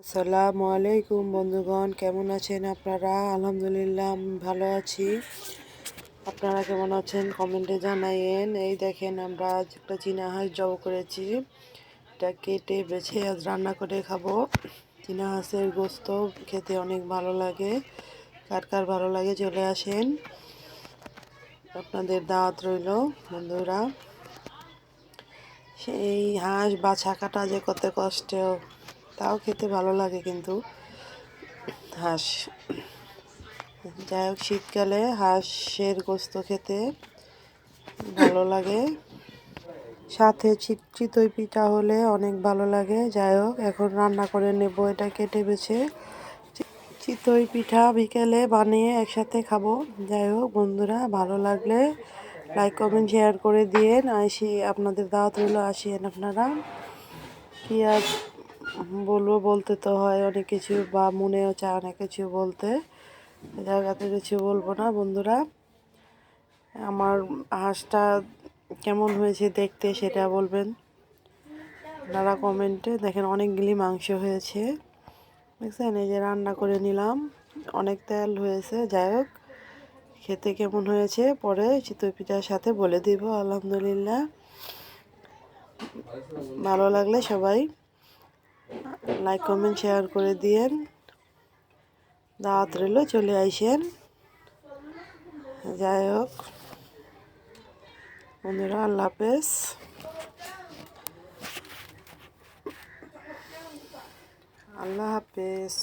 আসসালামু আলাইকুম বন্ধুগণ, কেমন আছেন আপনারা? আলহামদুলিল্লাহ আমি ভালো আছি। আপনারা কেমন আছেন কমেন্টে জানাইয়েন। এই দেখেন, আমরা আজ একটা চীনা হাঁস জব করেছি। এটা কেটে বেছে আজ রান্না করে খাবো। চীনা হাঁসের গোস্ত খেতে অনেক ভালো লাগে। কার কার ভালো লাগে চলে আসেন, আপনাদের দাওয়াত রইল বন্ধুরা। সেই হাঁস বাছা কাটা যে কত কষ্ট, তাও খেতে ভালো লাগে কিন্তু হাঁস। যাই হোক, শীতকালে হাঁসের গোস্ত খেতে ভালো লাগে, সাথে চিতই পিঠা হলে অনেক ভালো লাগে। যাই হোক, এখন রান্না করে নেব। এটা কেটে বেছে চিতই পিঠা বিকেলে বানিয়ে একসাথে খাবো। যাই হোক বন্ধুরা, ভালো লাগলে লাইক কমেন্ট শেয়ার করে দিয়েন। আসি, আপনাদের দাওয়াত রইল, আসিয়েন আপনারা। কি আর বলবো, বলতে তো হয় অনেক কিছু, বা মনেও চায় অনেক কিছু বলতে। জায়গাতে কিছু বলবো না বন্ধুরা। আমার হাঁসটা কেমন হয়েছে দেখতে সেটা বলবেন আপনারা কমেন্টে। দেখেন অনেকগুলি মাংস হয়েছে, দেখছেন? এই যে রান্না করে নিলাম, অনেক তেল হয়েছে। যাই হোক, খেতে কেমন হয়েছে পরে চিতই পিঠার সাথে বলে দিব। আলহামদুলিল্লাহ, ভালো লাগলে সবাই লাইক কমেন্ট শেয়ার করে দিয়েন। দাওয়াত রইল, চলে আইসেন। যাই হোক বন্ধুরা, আল্লাহ হাফেজ। আল্লাহ হাফেজ।